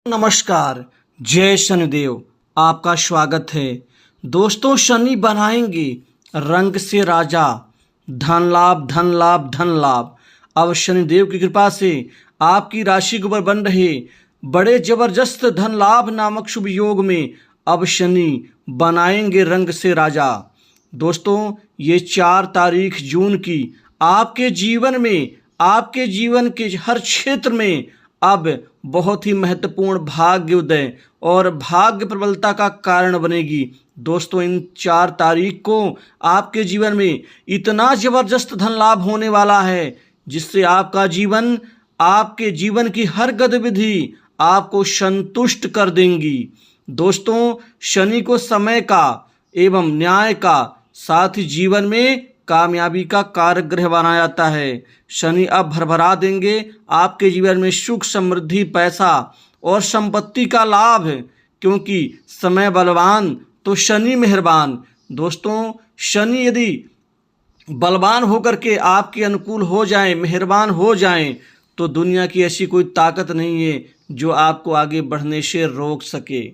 नमस्कार। जय शनिदेव। आपका स्वागत है। दोस्तों, शनि बनाएंगे रंग से राजा, धन लाभ धन लाभ धन लाभ। अब शनिदेव की कृपा से आपकी राशि के ऊपर बन रहे बड़े जबरदस्त धन लाभ नामक शुभ योग में अब शनि बनाएंगे रंग से राजा। दोस्तों, ये 4 तारीख जून की आपके जीवन में, आपके जीवन के हर क्षेत्र में अब बहुत ही महत्वपूर्ण भाग्योदय और भाग्य प्रबलता का कारण बनेगी। दोस्तों, इन 4 तारीख को आपके जीवन में इतना जबरदस्त धन लाभ होने वाला है जिससे आपका जीवन, आपके जीवन की हर गतिविधि आपको संतुष्ट कर देंगी। दोस्तों, शनि को समय का एवं न्याय का, साथ ही जीवन में कामयाबी का कारक ग्रह माना जाता है। शनि अब भरभरा देंगे आपके जीवन में सुख, समृद्धि, पैसा और संपत्ति का लाभ, क्योंकि समय बलवान तो शनि मेहरबान। दोस्तों, शनि यदि बलवान होकर के आपके अनुकूल हो जाएं, मेहरबान हो जाएं, तो दुनिया की ऐसी कोई ताकत नहीं है जो आपको आगे बढ़ने से रोक सके।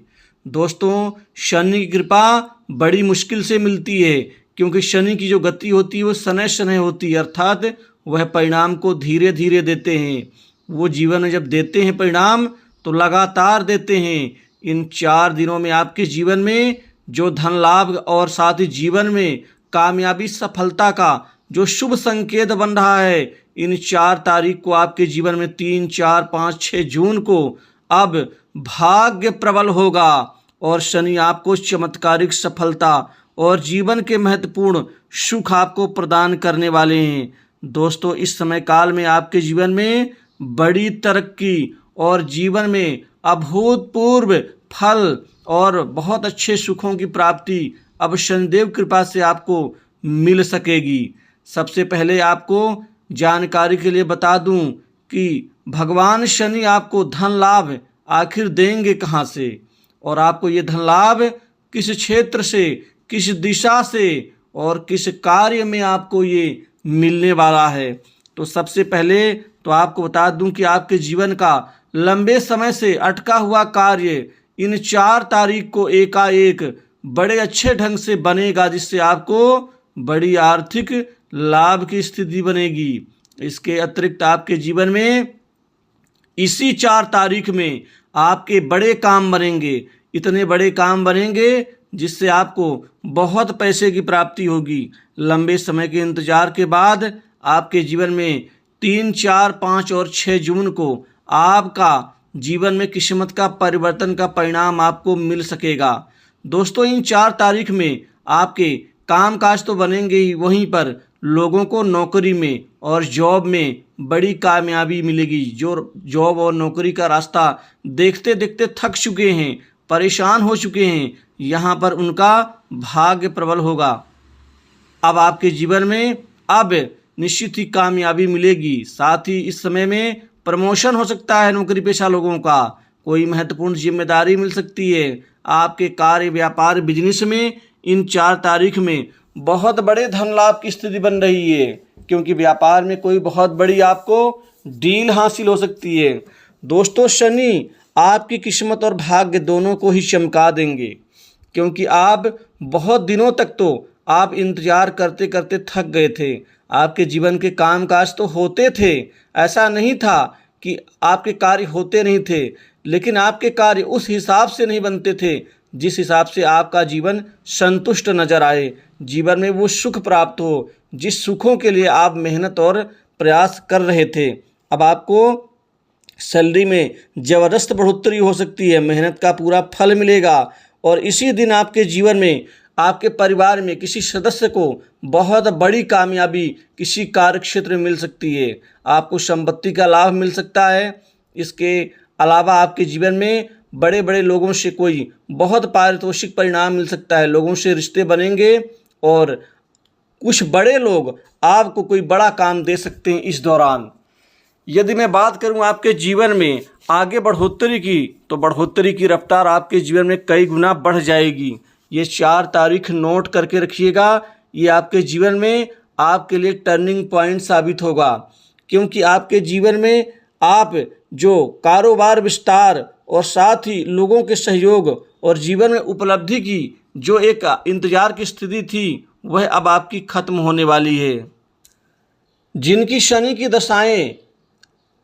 दोस्तों, शनि की कृपा बड़ी मुश्किल से मिलती है, क्योंकि शनि की जो गति होती है वो शनै शनै होती है, अर्थात वह परिणाम को धीरे धीरे देते हैं। वो जीवन में जब देते हैं परिणाम तो लगातार देते हैं। इन 4 दिनों में आपके जीवन में जो धन लाभ और साथ ही जीवन में कामयाबी, सफलता का जो शुभ संकेत बन रहा है, इन 4 तारीख को आपके जीवन में 3, 4, 5, 6 जून को अब भाग्य प्रबल होगा और शनि आपको चमत्कारिक सफलता और जीवन के महत्वपूर्ण सुख आपको प्रदान करने वाले हैं। दोस्तों, इस समय काल में आपके जीवन में बड़ी तरक्की और जीवन में अभूतपूर्व फल और बहुत अच्छे सुखों की प्राप्ति अब शनिदेव कृपा से आपको मिल सकेगी। सबसे पहले आपको जानकारी के लिए बता दूं कि भगवान शनि आपको धन लाभ आखिर देंगे कहाँ से, और आपको ये धन लाभ किस क्षेत्र से, किस दिशा से और किस कार्य में आपको ये मिलने वाला है। तो सबसे पहले तो आपको बता दूं कि आपके जीवन का लंबे समय से अटका हुआ कार्य इन 4 तारीख को एकाएक बड़े अच्छे ढंग से बनेगा, जिससे आपको बड़ी आर्थिक लाभ की स्थिति बनेगी। इसके अतिरिक्त आपके जीवन में इसी 4 तारीख में आपके बड़े काम बनेंगे, इतने बड़े काम बनेंगे जिससे आपको बहुत पैसे की प्राप्ति होगी। लंबे समय के इंतजार के बाद आपके जीवन में 3, 4, 5 और 6 जून को आपका जीवन में किस्मत का परिवर्तन का परिणाम आपको मिल सकेगा। दोस्तों, इन 4 तारीख में आपके काम काज तो बनेंगे ही, वहीं पर लोगों को नौकरी में और जॉब में बड़ी कामयाबी मिलेगी। जो जॉब और नौकरी का रास्ता देखते देखते थक चुके हैं, परेशान हो चुके हैं, यहाँ पर उनका भाग्य प्रबल होगा। अब आपके जीवन में अब निश्चित ही कामयाबी मिलेगी। साथ ही इस समय में प्रमोशन हो सकता है नौकरी पेशा लोगों का, कोई महत्वपूर्ण जिम्मेदारी मिल सकती है। आपके कार्य, व्यापार, बिजनेस में इन 4 तारीख में बहुत बड़े धन लाभ की स्थिति बन रही है, क्योंकि व्यापार में कोई बहुत बड़ी आपको डील हासिल हो सकती है। दोस्तों, शनि आपकी किस्मत और भाग्य दोनों को ही चमका देंगे, क्योंकि आप बहुत दिनों तक तो आप इंतजार करते करते थक गए थे। आपके जीवन के काम काज तो होते थे, ऐसा नहीं था कि आपके कार्य होते नहीं थे, लेकिन आपके कार्य उस हिसाब से नहीं बनते थे जिस हिसाब से आपका जीवन संतुष्ट नजर आए, जीवन में वो सुख प्राप्त हो जिस सुखों के लिए आप मेहनत और प्रयास कर रहे थे। अब आपको सैलरी में ज़बरदस्त बढ़ोतरी हो सकती है, मेहनत का पूरा फल मिलेगा और इसी दिन आपके जीवन में, आपके परिवार में किसी सदस्य को बहुत बड़ी कामयाबी किसी कार्य क्षेत्र में मिल सकती है। आपको संपत्ति का लाभ मिल सकता है। इसके अलावा आपके जीवन में बड़े बड़े लोगों से कोई बहुत पारितोषिक परिणाम मिल सकता है, लोगों से रिश्ते बनेंगे और कुछ बड़े लोग आपको कोई बड़ा काम दे सकते हैं इस दौरान। यदि मैं बात करूं आपके जीवन में आगे बढ़ोतरी की, तो बढ़ोतरी की रफ्तार आपके जीवन में कई गुना बढ़ जाएगी। ये 4 तारीख नोट करके रखिएगा, ये आपके जीवन में आपके लिए टर्निंग पॉइंट साबित होगा, क्योंकि आपके जीवन में आप जो कारोबार विस्तार और साथ ही लोगों के सहयोग और जीवन में उपलब्धि की जो एक इंतजार की स्थिति थी वह अब आपकी खत्म होने वाली है। जिनकी शनि की दशाएं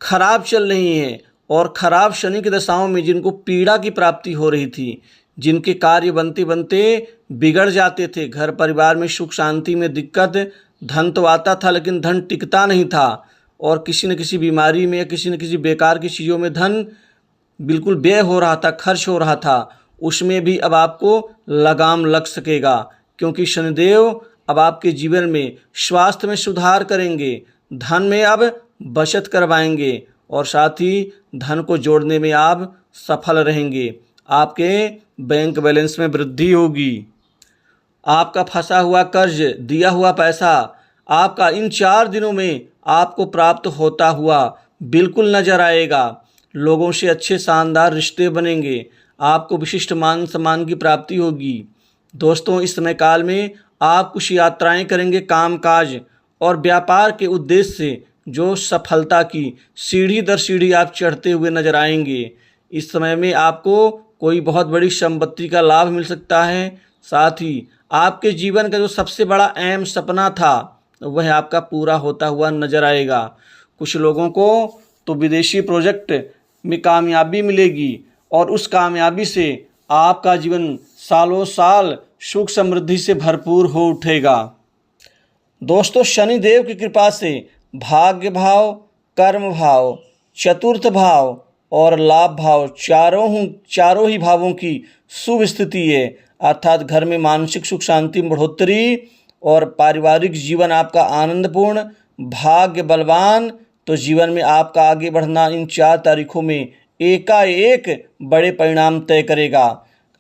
खराब चल रही हैं और खराब शनि की दशाओं में जिनको पीड़ा की प्राप्ति हो रही थी, जिनके कार्य बनते बनते बिगड़ जाते थे, घर परिवार में सुख शांति में दिक्कत, धन तो आता था लेकिन धन टिकता नहीं था और किसी न किसी बीमारी में या किसी न किसी बेकार की चीज़ों में धन बिल्कुल व्यय हो रहा था, खर्च हो रहा था, उसमें भी अब आपको लगाम लग सकेगा, क्योंकि शनिदेव अब आपके जीवन में स्वास्थ्य में सुधार करेंगे, धन में अब बचत करवाएंगे और साथ ही धन को जोड़ने में आप सफल रहेंगे। आपके बैंक बैलेंस में वृद्धि होगी। आपका फंसा हुआ कर्ज, दिया हुआ पैसा आपका इन 4 दिनों में आपको प्राप्त होता हुआ बिल्कुल नजर आएगा। लोगों से अच्छे शानदार रिश्ते बनेंगे, आपको विशिष्ट मान सम्मान की प्राप्ति होगी। दोस्तों, इस समय काल में आप कुछ यात्राएं करेंगे, कामकाज और व्यापार के उद्देश्य से जो सफलता की सीढ़ी दर सीढ़ी आप चढ़ते हुए नजर आएंगे। इस समय में आपको कोई बहुत बड़ी संपत्ति का लाभ मिल सकता है। साथ ही आपके जीवन का जो सबसे बड़ा अहम सपना था वह आपका पूरा होता हुआ नजर आएगा। कुछ लोगों को तो विदेशी प्रोजेक्ट में कामयाबी मिलेगी और उस कामयाबी से आपका जीवन सालों साल सुख समृद्धि से भरपूर हो उठेगा। दोस्तों, शनिदेव की कृपा से भाग्य भाव, कर्म भाव, चतुर्थ भाव और लाभ भाव चारों ही भावों की शुभ स्थिति है, अर्थात घर में मानसिक सुख शांति में बढ़ोतरी और पारिवारिक जीवन आपका आनंदपूर्ण, भाग्य बलवान। तो जीवन में आपका आगे बढ़ना इन 4 तारीखों में एकाएक बड़े परिणाम तय करेगा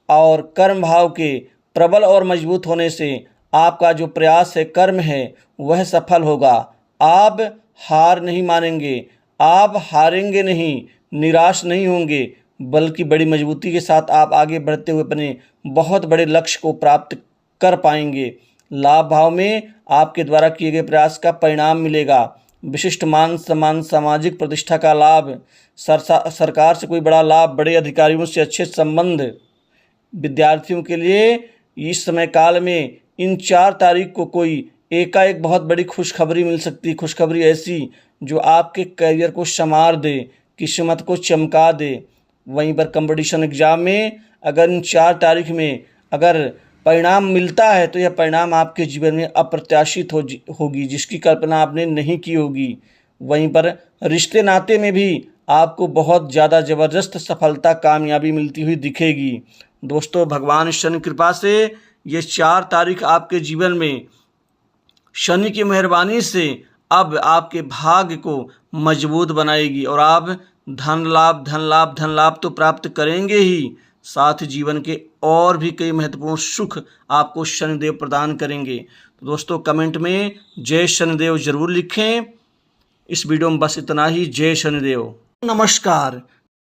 और कर्म भाव के प्रबल और मजबूत होने से आपका जो प्रयास है, कर्म है, वह सफल होगा। आप हार नहीं मानेंगे, आप हारेंगे नहीं, निराश नहीं होंगे, बल्कि बड़ी मजबूती के साथ आप आगे बढ़ते हुए अपने बहुत बड़े लक्ष्य को प्राप्त कर पाएंगे। लाभ भाव में आपके द्वारा किए गए प्रयास का परिणाम मिलेगा। विशिष्ट मान सम्मान, सामाजिक प्रतिष्ठा का लाभ, सरकार से कोई बड़ा लाभ, बड़े अधिकारियों से अच्छे संबंध। विद्यार्थियों के लिए इस समय काल में इन 4 तारीख को कोई एकाएक बहुत बड़ी खुशखबरी मिल सकती है। खुशखबरी ऐसी जो आपके करियर को संवार दे, किस्मत को चमका दे। वहीं पर कंपटीशन एग्जाम में अगर इन 4 तारीख में अगर परिणाम मिलता है तो यह परिणाम आपके जीवन में अप्रत्याशित होगी, जिसकी कल्पना आपने नहीं की होगी। वहीं पर रिश्ते नाते में भी आपको बहुत ज़्यादा ज़बरदस्त सफलता, कामयाबी मिलती हुई दिखेगी। दोस्तों, भगवान शनि कृपा से ये 4 तारीख आपके जीवन में शनि की मेहरबानी से अब आपके भाग्य को मजबूत बनाएगी और आप धन लाभ तो प्राप्त करेंगे ही, साथ ही जीवन के और भी कई महत्वपूर्ण सुख आपको शनिदेव प्रदान करेंगे। तो दोस्तों, कमेंट में जय शनिदेव जरूर लिखें। इस वीडियो में बस इतना ही। जय शनिदेव। नमस्कार।